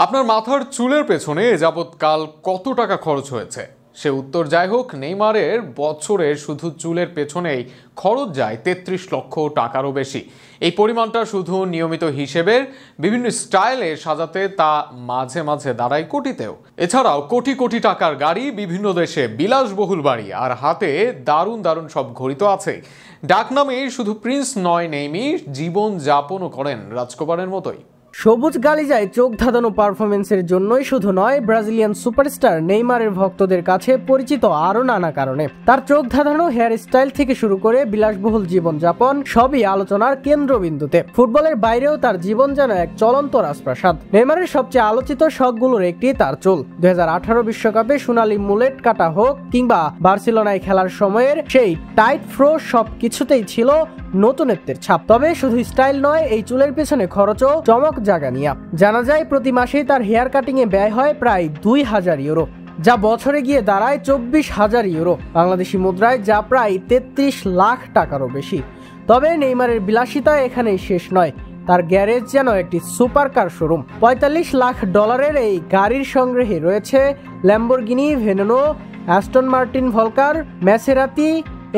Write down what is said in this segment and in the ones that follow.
আপনার মাথার চুলের পেছনে এ যাবৎকাল কত টাকা খরচ হয়েছে? সে উত্তর যাই হোক, নেইমারের বছরে শুধু চুলের পেছনেই খরচ যায় ৩৩ লক্ষ টাকারও বেশি। এই পরিমাণটা শুধু নিয়মিত হিসেবের বিভিন্ন স্টাইলে সাজাতে তা মাঝে মাঝে দাঁড়ায় কোটিতেও। এছাড়াও কোটি কোটি টাকার গাড়ি, বিভিন্ন দেশে বিলাসবহুল বাড়ি, আর হাতে দারুণ দারুণ সব ঘড়ি তো আছে। ডাকনামে শুধু প্রিন্স নয়, নেইমি জীবন যাপনও করেন রাজকুমারের মতোই। সবুজ গালিজায় চোখ ধাঁধানো পারফরমেন্সের জন্যই শুধু নয়, ব্রাজিলিয়ান সুপারস্টার নেইমারের ভক্তদের কাছে পরিচিত আরও নানা কারণে। তার চোখ ধাঁধানো হেয়ার স্টাইল থেকে শুরু করে বিলাসবহুল জীবনযাপন সবই আলোচনার কেন্দ্রবিন্দুতে। ফুটবলের বাইরেও তার জীবন যেন এক চলন্ত রাজপ্রাসাদ। নেইমারের সবচেয়ে আলোচিত শখগুলোর একটি তার চুল। 2018 বিশ্বকাপে সোনালী মুলেট কাটা হোক কিংবা বার্সেলোনায় খেলার সময়ের সেই টাইট ফ্রো, সব কিছুতেই ছিল নতুনত্বের ছাপ। তবে শুধু স্টাইল নয়, এই চুলের পেছনে খরচও চমক জাগানিয়া। জানা যায় প্রতি মাসেই তার হেয়ার কাটিং এ ব্যয় হয় প্রায় 2000 ইউরো, যা বছরে গিয়ে দাঁড়ায় 24,000 ইউরো বাংলাদেশি মুদ্রায়, যা প্রায় 33 লাখ টাকারও বেশি। তবে নেইমারের বিলাসিতা এখানেই শেষ নয়। তার গ্যারেজ যেন একটি সুপারকার শোরুম। 45 লাখ ডলারের এই গাড়ির সংগ্রহে রয়েছে Lamborghini Veneno, Aston Martin Vulcan, Maserati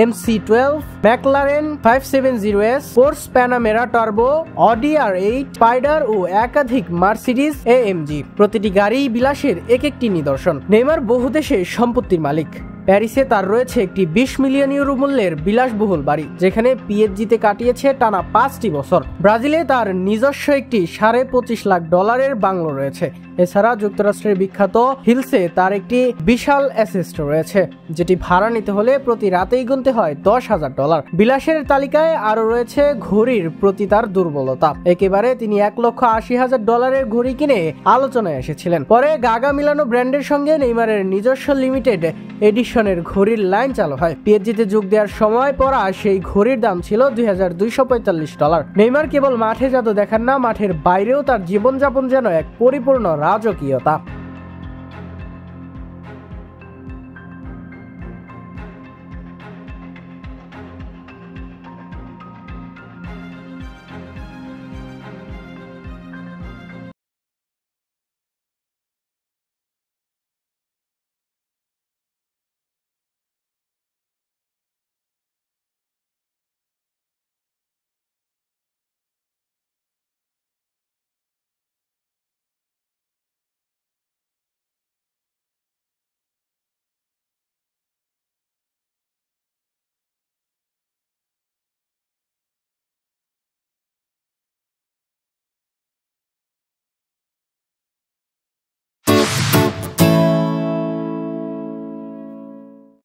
MC12, McLaren 570S, Porsche Panamera Turbo, Audi R8, Spyder ও একাধিক মার্সিডিজ AMG। প্রতিটি গাড়ি বিলাসের এক একটি নিদর্শন। নেইমার বহু দেশে সম্পত্তির মালিক। প্যারিসে তার রয়েছে একটি 20 মিলিয়ন ইউরো মূল্যের বিলাসবহুল বাড়ি, যেখানে PSG-তে কাটিয়েছে টানা 5টি বছর। ব্রাজিলে তার নিজস্ব একটি 25.5 লাখ ডলারের বাংলো রয়েছে। এছাড়া যুক্তরাষ্ট্রের বিখ্যাত হিলসে তার একটি বিশাল অ্যাসেট রয়েছে, যেটি ভাড়া নিতে হলে প্রতি রাতেই গুনতে হয় $10,000। বিলাসের তালিকায় আরো রয়েছে ঘড়ির প্রতি তার দুর্বলতা। একেবারে তিনি $1,80,000 ঘড়ি কিনে আলোচনায় এসেছিলেন। পরে গাগা মিলানো ব্র্যান্ডের সঙ্গে নেইমারের নিজস্ব লিমিটেড এডিশনের ঘড়ির লাইন চালু হয়। PSG-তে যোগ দেওয়ার সময় পরা সেই ঘড়ির দাম ছিল $2,245। নেইমার কেবল মাঠে জাদু দেখান না, মাঠের বাইরেও তার জীবনযাপন যেন এক পরিপূর্ণ রাজকীয়তা।